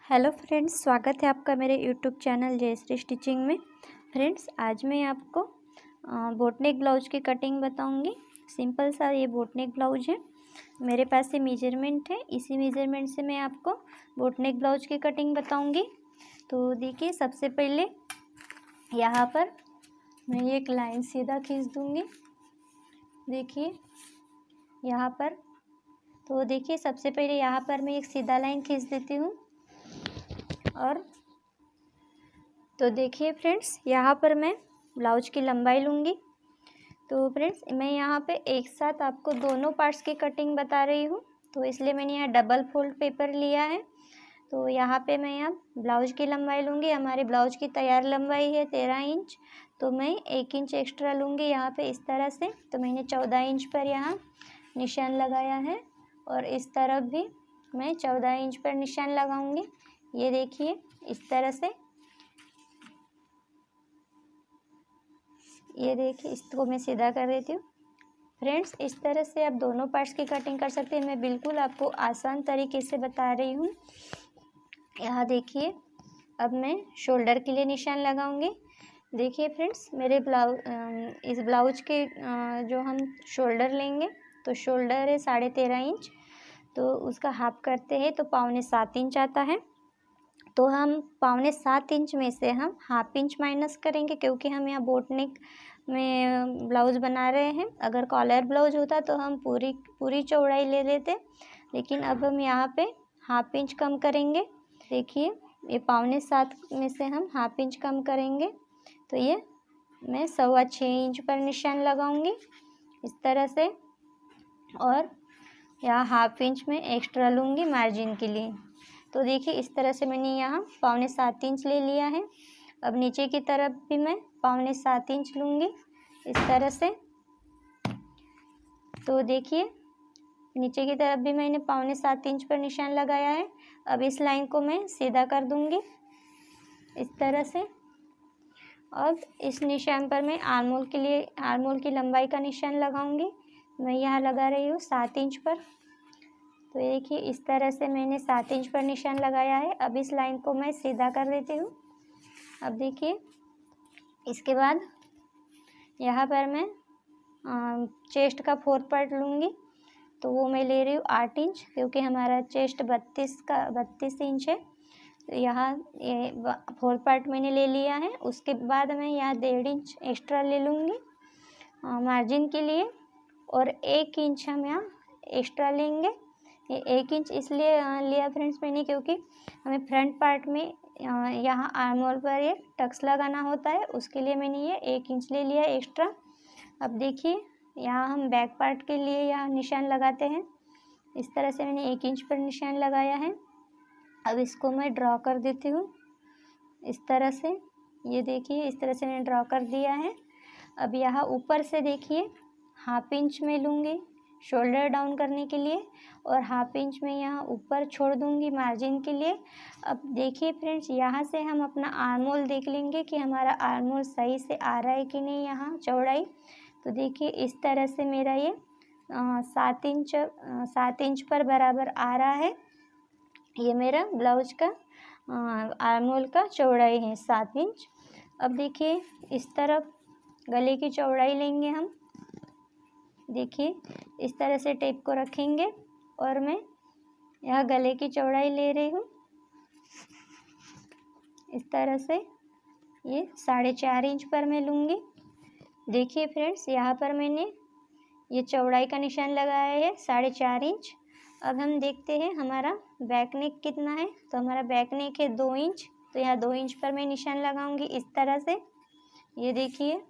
Hello friends, स्वागत है आपका मेरे यूट्यूब चैनल जयश्री स्टिचिंग में। फ्रेंड्स, आज मैं आपको बोटनेक ब्लाउज की कटिंग बताऊंगी। सिंपल सा ये बोटनेक ब्लाउज है। मेरे पास ये मेजरमेंट है, इसी मेजरमेंट से मैं आपको बोटनेक ब्लाउज की कटिंग बताऊंगी। तो देखिए, सबसे पहले यहाँ पर मैं एक लाइन सीधा खींच दूँगी। देखिए यहाँ पर, तो देखिए सबसे पहले यहाँ पर मैं एक सीधा लाइन खींच देती हूँ। और तो देखिए फ्रेंड्स, यहाँ पर मैं ब्लाउज की लंबाई लूँगी। तो फ्रेंड्स, मैं यहाँ पे एक साथ आपको दोनों पार्ट्स की कटिंग बता रही हूँ, तो इसलिए मैंने यहाँ डबल फोल्ड पेपर लिया है। तो यहाँ पे मैं यहाँ ब्लाउज की लंबाई लूँगी। हमारे ब्लाउज की तैयार लंबाई है 13 इंच, तो मैं 1 इंच एक्स्ट्रा लूँगी यहाँ पे इस तरह से। तो मैंने 14 इंच पर यहाँ निशान लगाया है, और इस तरफ भी मैं 14 इंच पर निशान लगाऊंगी। ये देखिए इस तरह से, ये देखिए इसको मैं सीधा कर देती हूँ। फ्रेंड्स, इस तरह से आप दोनों पार्ट्स की कटिंग कर सकते हैं। मैं बिल्कुल आपको आसान तरीके से बता रही हूँ। यहाँ देखिए, अब मैं शोल्डर के लिए निशान लगाऊंगी। देखिए फ्रेंड्स, मेरे इस ब्लाउज के जो हम शोल्डर लेंगे, तो शोल्डर है 13.5 इंच, तो उसका हाफ करते हैं तो 6.25 इंच आता है। तो हम 6.25 इंच में से हम हाफ इंच माइनस करेंगे, क्योंकि हम यहाँ बोटनेक में ब्लाउज बना रहे हैं। अगर कॉलर ब्लाउज होता तो हम पूरी चौड़ाई ले लेते, लेकिन अब हम यहाँ पे हाफ इंच कम करेंगे। देखिए, ये 6.25 में से हम हाफ इंच कम करेंगे, तो ये मैं 6.25 इंच पर निशान लगाऊंगी इस तरह से। और यहाँ हाफ इंच में एक्स्ट्रा लूँगी मार्जिन के लिए। तो देखिए इस तरह से मैंने यहाँ 6.25 इंच ले लिया है। अब नीचे की तरफ भी मैं 6.25 इंच लूँगी इस तरह से। तो देखिए नीचे की तरफ भी मैंने 6.25 इंच पर निशान लगाया है। अब इस लाइन को मैं सीधा कर दूँगी इस तरह से। अब इस निशान पर मैं आर्मोल की लंबाई का निशान लगाऊंगी। मैं यहाँ लगा रही हूँ 7 इंच पर। तो देखिए इस तरह से मैंने 7 इंच पर निशान लगाया है। अब इस लाइन को मैं सीधा कर देती हूँ। अब देखिए, इसके बाद यहाँ पर मैं चेस्ट का 4 पार्ट लूँगी। तो वो मैं ले रही हूँ 8 इंच, क्योंकि हमारा चेस्ट 32 इंच है। तो यहाँ ये 4 पार्ट मैंने ले लिया है। उसके बाद मैं यहाँ 1.5 इंच एक्स्ट्रा ले लूँगी मार्जिन के लिए, और 1 इंच हम यहाँ एक्स्ट्रा लेंगे। ये 1 इंच इसलिए लिया फ्रेंड्स मैंने, क्योंकि हमें फ्रंट पार्ट में यहाँ आर्मोल पर ये टक्स लगाना होता है, उसके लिए मैंने ये 1 इंच ले लिया एक्स्ट्रा। अब देखिए, यहाँ हम बैक पार्ट के लिए यहाँ निशान लगाते हैं। इस तरह से मैंने 1 इंच पर निशान लगाया है। अब इसको मैं ड्रॉ कर देती हूँ इस तरह से। ये देखिए इस तरह से मैंने ड्रॉ कर दिया है। अब यहाँ ऊपर से देखिए हाफ इंच में लूँगी शोल्डर डाउन करने के लिए, और हाफ इंच में यहाँ ऊपर छोड़ दूँगी मार्जिन के लिए। अब देखिए फ्रेंड्स, यहाँ से हम अपना आर्मोल देख लेंगे कि हमारा आर्मोल सही से आ रहा है कि नहीं यहाँ चौड़ाई। तो देखिए इस तरह से मेरा ये 7 इंच पर बराबर आ रहा है। ये मेरा ब्लाउज का आर्मोल का चौड़ाई है 7 इंच। अब देखिए इस तरफ गले की चौड़ाई लेंगे हम। देखिए इस तरह से टेप को रखेंगे, और मैं यहाँ गले की चौड़ाई ले रही हूँ इस तरह से। ये 4.5 इंच पर मैं लूँगी। देखिए फ्रेंड्स, यहाँ पर मैंने ये चौड़ाई का निशान लगाया है 4.5 इंच। अब हम देखते हैं हमारा बैक नेक कितना है। तो हमारा बैक नेक है 2 इंच, तो यहाँ 2 इंच पर मैं निशान लगाऊंगी इस तरह से। ये देखिए,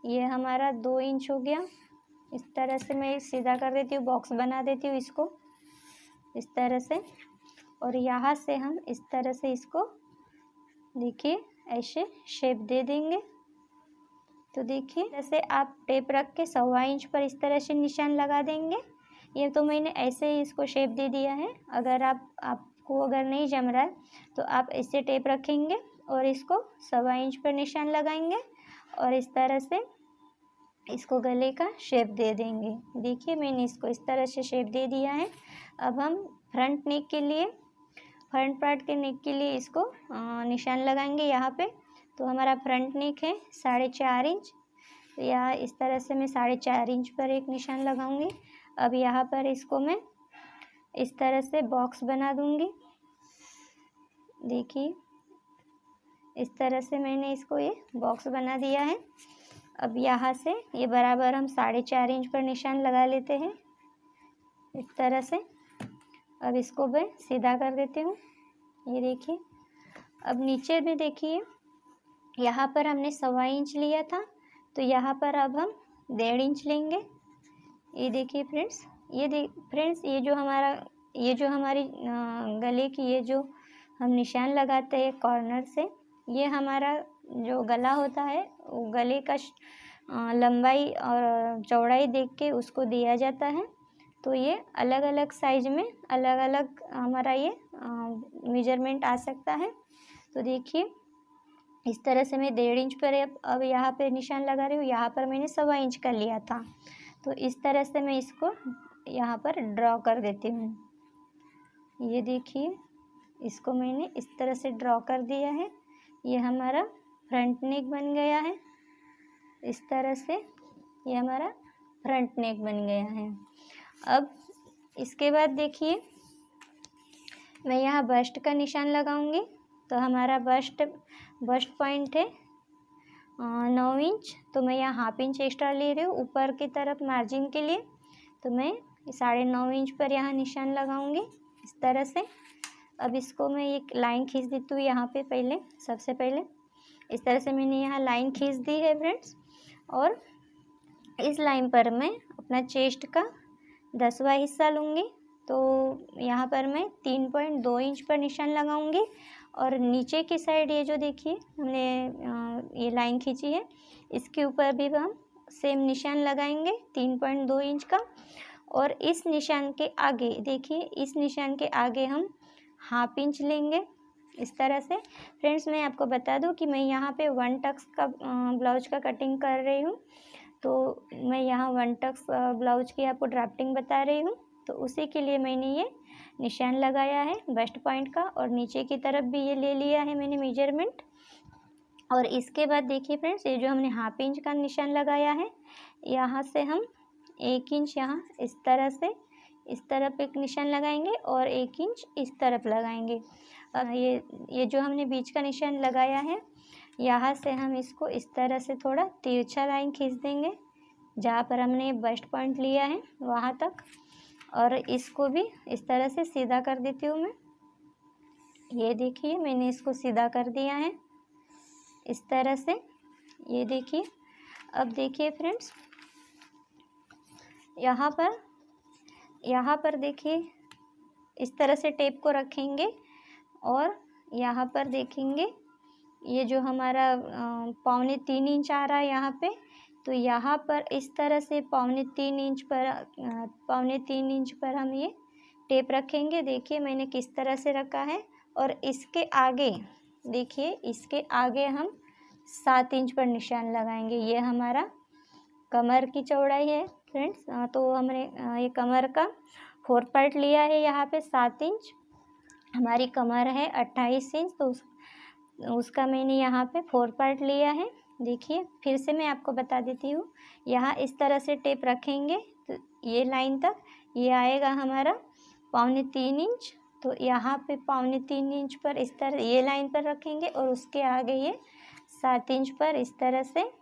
ये हमारा 2 इंच हो गया। इस तरह से मैं सीधा कर देती हूँ, बॉक्स बना देती हूँ इसको इस तरह से। और यहाँ से हम इस तरह से इसको देखिए ऐसे शेप दे देंगे। तो देखिए जैसे आप टेप रख के 1.25 इंच पर इस तरह से निशान लगा देंगे। ये तो मैंने ऐसे ही इसको शेप दे दिया है। अगर आपको अगर नहीं जम रहा है तो आप ऐसे टेप रखेंगे और इसको 1.25 इंच पर निशान लगाएंगे, और इस तरह से इसको गले का शेप दे देंगे। देखिए मैंने इसको इस तरह से शेप दे दिया है। अब हम फ्रंट नेक के लिए फ्रंट पार्ट के नेक के लिए इसको निशान लगाएंगे यहाँ पे। तो हमारा फ्रंट नेक है 4.5 इंच, तो यहाँ इस तरह से मैं 4.5 इंच पर एक निशान लगाऊंगी। अब यहाँ पर इसको मैं इस तरह से बॉक्स बना दूंगी। देखिए इस तरह से मैंने इसको ये बॉक्स बना दिया है। अब यहाँ से ये बराबर हम 4.5 इंच पर निशान लगा लेते हैं इस तरह से। अब इसको मैं सीधा कर देती हूँ। ये देखिए अब नीचे में देखिए यहाँ पर हमने 1.25 इंच लिया था, तो यहाँ पर अब हम 1.5 इंच लेंगे। ये देखिए फ्रेंड्स, ये जो हमारी गले की ये जो हम निशान लगाते हैं कॉर्नर से, ये हमारा जो गला होता है वो गले का लंबाई और चौड़ाई देख के उसको दिया जाता है। तो ये अलग अलग साइज में अलग अलग हमारा ये मेजरमेंट आ सकता है। तो देखिए इस तरह से मैं 1.5 इंच पर अब यहाँ पे निशान लगा रही हूँ। यहाँ पर मैंने 1.25 इंच का लिया था, तो इस तरह से मैं इसको यहाँ पर ड्रॉ कर देती हूँ। ये देखिए इसको मैंने इस तरह से ड्रॉ कर दिया है। ये हमारा फ्रंट नेक बन गया है। इस तरह से ये हमारा फ्रंट नेक बन गया है। अब इसके बाद देखिए मैं यहाँ बस्ट का निशान लगाऊंगी। तो हमारा बस्ट पॉइंट है 9 इंच, तो मैं यहाँ 1/2 इंच एक्स्ट्रा ले रही हूँ ऊपर की तरफ मार्जिन के लिए। तो मैं 9.5 इंच पर यहाँ निशान लगाऊंगी इस तरह से। अब इसको मैं एक लाइन खींच देती हूँ यहाँ पे सबसे पहले इस तरह से मैंने यहाँ लाइन खींच दी है फ्रेंड्स। और इस लाइन पर मैं अपना चेस्ट का 10वां हिस्सा लूँगी। तो यहाँ पर मैं 3.2 इंच पर निशान लगाऊंगी। और नीचे की साइड ये जो देखिए हमने ये लाइन खींची है, इसके ऊपर भी हम सेम निशान लगाएंगे 3.2 इंच का। और इस निशान के आगे देखिए, इस निशान के आगे हम 1/2 इंच लेंगे इस तरह से। फ्रेंड्स मैं आपको बता दूं कि मैं यहाँ पे 1 टक्स का ब्लाउज का कटिंग कर रही हूँ। तो मैं यहाँ 1 टक्स ब्लाउज की आपको ड्राफ्टिंग बता रही हूँ। तो उसी के लिए मैंने ये निशान लगाया है बस्ट पॉइंट का, और नीचे की तरफ भी ये ले लिया है मैंने मेजरमेंट। और इसके बाद देखिए फ्रेंड्स, ये जो हमने 1/2 इंच का निशान लगाया है, यहाँ से हम 1 इंच यहाँ इस तरह से इस तरफ एक निशान लगाएंगे और 1 इंच इस तरफ लगाएंगे। ये जो हमने बीच का निशान लगाया है, यहाँ से हम इसको इस तरह से थोड़ा तिरछा लाइन खींच देंगे जहाँ पर हमने बस्ट पॉइंट लिया है वहाँ तक। और इसको भी इस तरह से सीधा कर देती हूँ मैं। ये देखिए मैंने इसको सीधा कर दिया है इस तरह से। ये देखिए अब देखिए फ्रेंड्स, यहाँ पर देखिए इस तरह से टेप को रखेंगे और यहाँ पर देखेंगे ये जो हमारा 3.25 इंच आ रहा है यहाँ पे, तो यहाँ पर इस तरह से 3.25 इंच पर हम ये टेप रखेंगे। देखिए मैंने किस तरह से रखा है। और इसके आगे देखिए, इसके आगे हम 7 इंच पर निशान लगाएंगे। ये हमारा कमर की चौड़ाई है फ्रेंड्स। तो हमने ये कमर का 4 पार्ट लिया है यहाँ पे 7 इंच। हमारी कमर है 28 इंच, तो उसका मैंने यहाँ पे 4 पार्ट लिया है। देखिए फिर से मैं आपको बता देती हूँ, यहाँ इस तरह से टेप रखेंगे तो ये लाइन तक ये आएगा हमारा 3.25 इंच। तो यहाँ पे 3.25 इंच पर इस तरह ये लाइन पर रखेंगे और उसके आगे ये 7 इंच पर इस तरह से,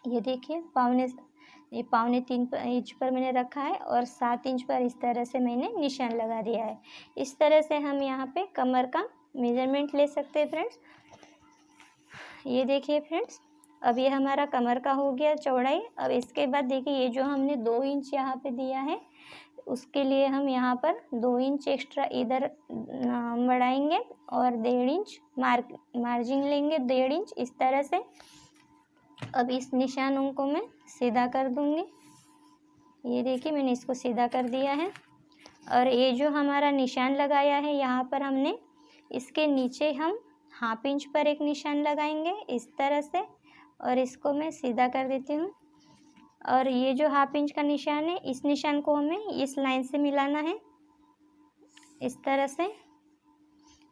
ये देखिए 3.25 इंच पर मैंने रखा है और 7 इंच पर इस तरह से मैंने निशान लगा दिया है। इस तरह से हम यहाँ पे कमर का मेजरमेंट ले सकते हैं फ्रेंड्स। ये देखिए फ्रेंड्स, अब ये हमारा कमर का हो गया चौड़ाई। अब इसके बाद देखिए ये जो हमने 2 इंच यहाँ पे दिया है, उसके लिए हम यहाँ पर 2 इंच एक्स्ट्रा इधर बढ़ाएंगे और 1.5 इंच मार्जिन लेंगे 1.5 इंच इस तरह से। अब इस निशानों को मैं सीधा कर दूंगी। ये देखिए मैंने इसको सीधा कर दिया है। और ये जो हमारा निशान लगाया है यहाँ पर हमने, इसके नीचे हम 1/2 इंच पर एक निशान लगाएंगे इस तरह से, और इसको मैं सीधा कर देती हूँ। और ये जो 1/2 इंच का निशान है, इस निशान को हमें इस लाइन से मिलाना है इस तरह से।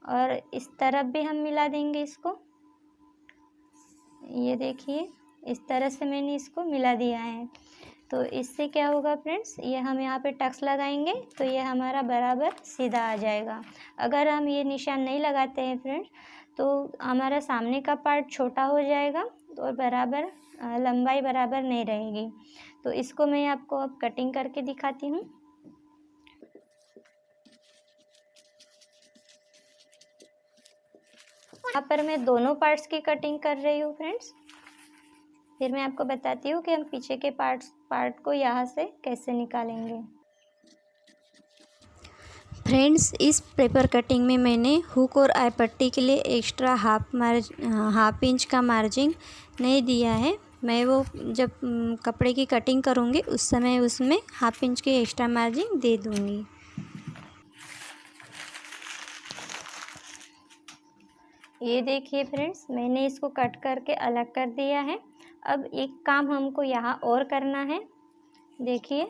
और इस तरफ भी हम मिला देंगे इसको। ये देखिए इस तरह से मैंने इसको मिला दिया है। तो इससे क्या होगा फ्रेंड्स, ये हम यहाँ पे टक्स लगाएंगे तो ये हमारा बराबर सीधा आ जाएगा। अगर हम ये निशान नहीं लगाते हैं फ्रेंड्स तो हमारा सामने का पार्ट छोटा हो जाएगा और बराबर लंबाई बराबर नहीं रहेगी। तो इसको मैं आपको अब कटिंग करके दिखाती हूँ। यहाँ पर मैं दोनों पार्ट्स की कटिंग कर रही हूँ फ्रेंड्स। फिर मैं आपको बताती हूँ कि हम पीछे के पार्ट को यहाँ से कैसे निकालेंगे। फ्रेंड्स, इस पेपर कटिंग में मैंने हुक और आई पट्टी के लिए एक्स्ट्रा हाफ इंच का मार्जिन नहीं दिया है। मैं वो जब कपड़े की कटिंग करूँगी उस समय उसमें हाफ इंच की एक्स्ट्रा मार्जिन दे दूँगी। ये देखिए फ्रेंड्स, मैंने इसको कट करके अलग कर दिया है। अब एक काम हमको यहाँ और करना है। देखिए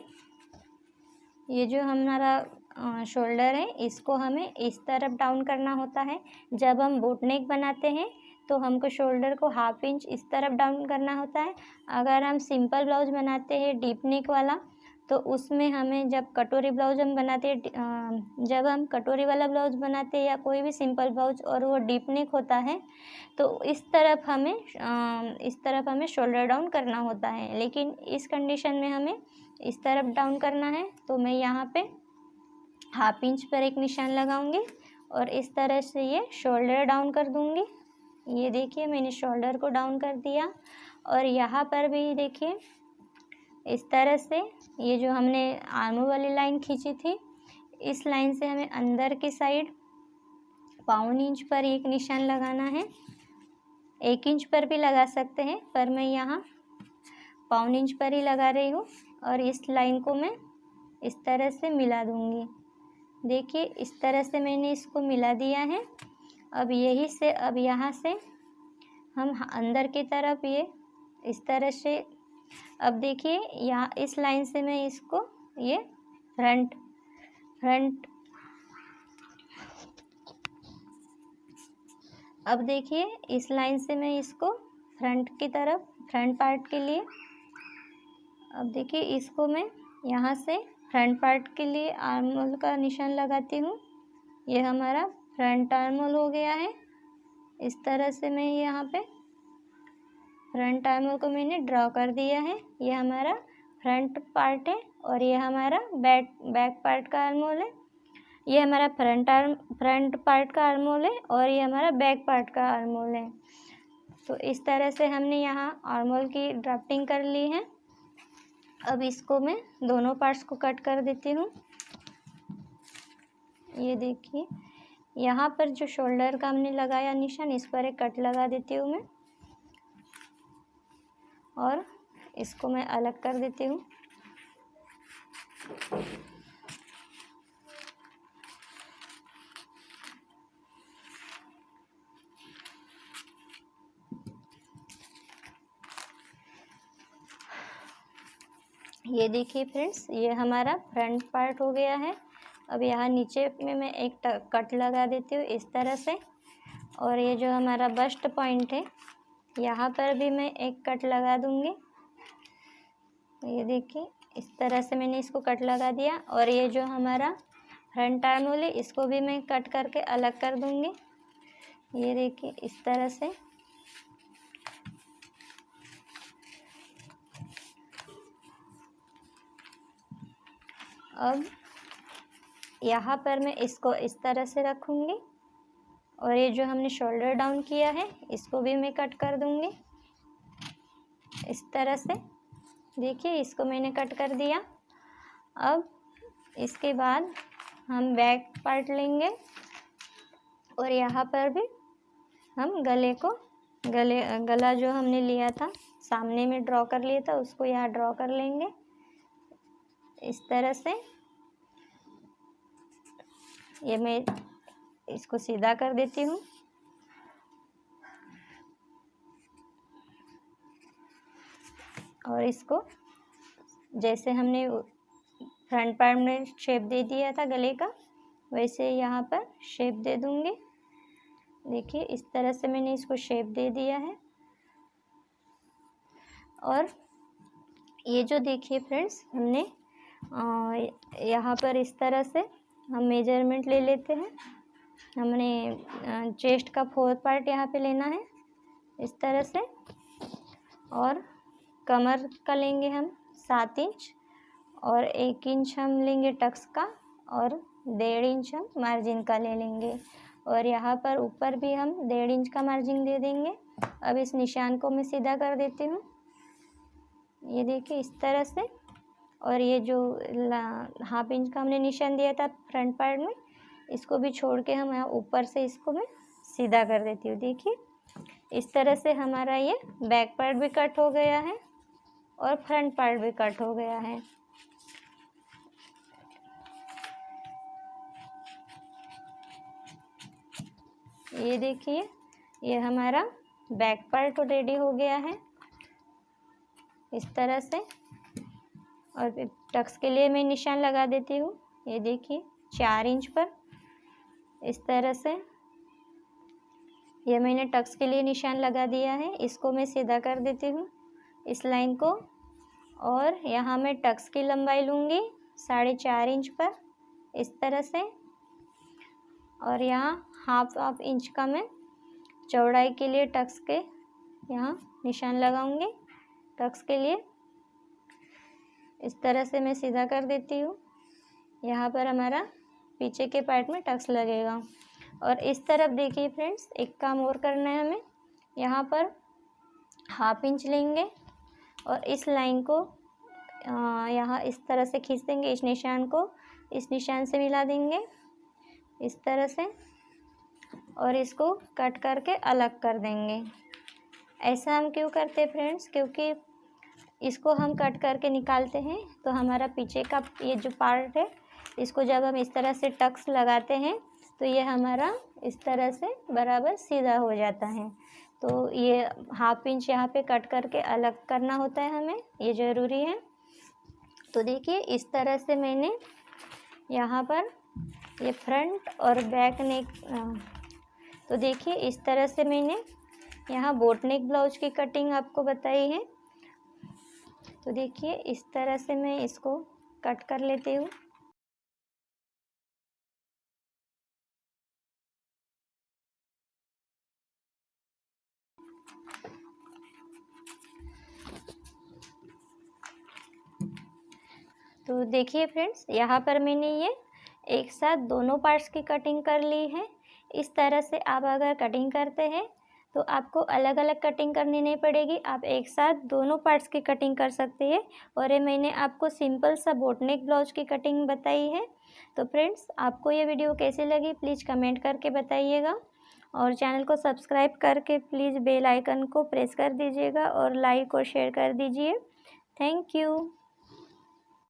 ये जो हमारा शोल्डर है इसको हमें इस तरफ डाउन करना होता है। जब हम बोट नेक बनाते हैं तो हमको शोल्डर को हाफ इंच इस तरफ डाउन करना होता है। अगर हम सिंपल ब्लाउज बनाते हैं डीप नेक वाला तो उसमें हमें जब कटोरी ब्लाउज हम बनाते हैं, जब हम कटोरी वाला ब्लाउज बनाते हैं या कोई भी सिंपल ब्लाउज और वो डीप नेक होता है तो इस तरफ हमें शोल्डर डाउन करना होता है। लेकिन इस कंडीशन में हमें इस तरफ डाउन करना है। तो मैं यहाँ पे हाफ इंच पर एक निशान लगाऊंगी और इस तरह से ये शोल्डर डाउन कर दूंगी। ये देखिए मैंने शोल्डर को डाउन कर दिया और यहाँ पर भी देखिए इस तरह से ये जो हमने आर्म वाली लाइन खींची थी इस लाइन से हमें अंदर की साइड 1.25 इंच पर एक निशान लगाना है। 1 इंच पर भी लगा सकते हैं पर मैं यहाँ 1.25 इंच पर ही लगा रही हूँ और इस लाइन को मैं इस तरह से मिला दूँगी। देखिए इस तरह से मैंने इसको मिला दिया है। अब यहाँ से हम अंदर की तरफ ये इस तरह से, अब देखिए यहाँ इस लाइन से मैं इसको ये फ्रंट अब देखिए इस लाइन से मैं इसको फ्रंट पार्ट के लिए, अब देखिए इसको मैं यहाँ से फ्रंट पार्ट के लिए आर्म होल का निशान लगाती हूँ। ये हमारा फ्रंट आर्म होल हो गया है। इस तरह से मैं यहाँ पे फ्रंट आर्म होल को मैंने ड्रॉ कर दिया है। ये हमारा फ्रंट पार्ट है और ये हमारा बैक पार्ट का आर्म होल है। ये हमारा फ्रंट पार्ट का आर्म होल है और ये हमारा बैक पार्ट का आर्म होल है। तो इस तरह से हमने यहाँ आर्म होल की ड्राफ्टिंग कर ली है। अब इसको मैं दोनों पार्ट्स को कट कर देती हूँ। ये देखिए यहाँ पर जो शोल्डर का हमने लगाया निशान इस पर एक कट लगा देती हूँ मैं और इसको मैं अलग कर देती हूँ। ये देखिए फ्रेंड्स, ये हमारा फ्रंट पार्ट हो गया है। अब यहाँ नीचे में मैं एक कट लगा देती हूँ इस तरह से और ये जो हमारा बस्ट पॉइंट है यहाँ पर भी मैं एक कट लगा दूँगी। ये देखिए इस तरह से मैंने इसको कट लगा दिया और ये जो हमारा फ्रंट आर्म होल है इसको भी मैं कट करके अलग कर दूँगी। ये देखिए इस तरह से। अब यहाँ पर मैं इसको इस तरह से रखूँगी और ये जो हमने शोल्डर डाउन किया है इसको भी मैं कट कर दूँगी इस तरह से। देखिए इसको मैंने कट कर दिया। अब इसके बाद हम बैक पार्ट लेंगे और यहाँ पर भी हम गला जो हमने लिया था सामने में ड्रॉ कर लिया था उसको यहाँ ड्रॉ कर लेंगे इस तरह से। ये मैं इसको सीधा कर देती हूँ और इसको जैसे हमने फ्रंट पार्ट में शेप दे दिया था गले का वैसे यहाँ पर शेप दे दूँगी। देखिए इस तरह से मैंने इसको शेप दे दिया है। और ये जो देखिए फ्रेंड्स, हमने यहाँ पर इस तरह से हम मेजरमेंट ले लेते हैं। हमने चेस्ट का 4 पार्ट यहाँ पे लेना है इस तरह से, और कमर का लेंगे हम 7 इंच, और 1 इंच हम लेंगे टक्स का, और 1.5 इंच हम मार्जिन का ले लेंगे, और यहाँ पर ऊपर भी हम 1.5 इंच का मार्जिन दे देंगे। अब इस निशान को मैं सीधा कर देती हूँ, ये देखिए इस तरह से। और ये जो 1/2 इंच का हमने निशान दिया था फ्रंट पार्ट में, इसको भी छोड़ के हम यहाँ ऊपर से इसको मैं सीधा कर देती हूँ। देखिए इस तरह से हमारा ये बैक पार्ट भी कट हो गया है और फ्रंट पार्ट भी कट हो गया है। ये देखिए ये हमारा बैक पार्ट रेडी हो गया है इस तरह से। और फिर टक्स के लिए मैं निशान लगा देती हूँ, ये देखिए 4 इंच पर इस तरह से। ये मैंने टक्स के लिए निशान लगा दिया है, इसको मैं सीधा कर देती हूँ इस लाइन को। और यहाँ मैं टक्स की लंबाई लूँगी 4.5 इंच पर इस तरह से, और यहाँ हाफ इंच का मैं चौड़ाई के लिए टक्स के यहाँ निशान लगाऊंगी टक्स के लिए। इस तरह से मैं सीधा कर देती हूँ। यहाँ पर हमारा पीछे के पार्ट में टक्स लगेगा। और इस तरफ देखिए फ्रेंड्स, एक काम और करना है हमें। यहाँ पर 1/2 इंच लेंगे और इस लाइन को यहाँ इस तरह से खींच देंगे, इस निशान को इस निशान से मिला देंगे इस तरह से, और इसको कट करके अलग कर देंगे। ऐसा हम क्यों करते हैं फ्रेंड्स, क्योंकि इसको हम कट करके निकालते हैं तो हमारा पीछे का ये जो पार्ट है, इसको जब हम इस तरह से टक्स लगाते हैं तो ये हमारा इस तरह से बराबर सीधा हो जाता है। तो ये 1/2 इंच यहाँ पे कट करके अलग करना होता है हमें, ये ज़रूरी है। तो देखिए इस तरह से मैंने यहाँ पर ये फ्रंट और बैक नेक, तो देखिए इस तरह से मैंने यहाँ बोट नेक ब्लाउज की कटिंग आपको बताई है। तो देखिए इस तरह से मैं इसको कट कर लेती हूँ। तो देखिए फ्रेंड्स, यहाँ पर मैंने ये एक साथ दोनों पार्ट्स की कटिंग कर ली है। इस तरह से आप अगर कटिंग करते हैं तो आपको अलग अलग कटिंग करनी नहीं पड़ेगी, आप एक साथ दोनों पार्ट्स की कटिंग कर सकते हैं। और ये मैंने आपको सिंपल सा बोट नेक ब्लाउज की कटिंग बताई है। तो फ्रेंड्स, आपको ये वीडियो कैसी लगी प्लीज़ कमेंट करके बताइएगा, और चैनल को सब्सक्राइब करके प्लीज़ बेल आइकन को प्रेस कर दीजिएगा और लाइक और शेयर कर दीजिए। Thank you.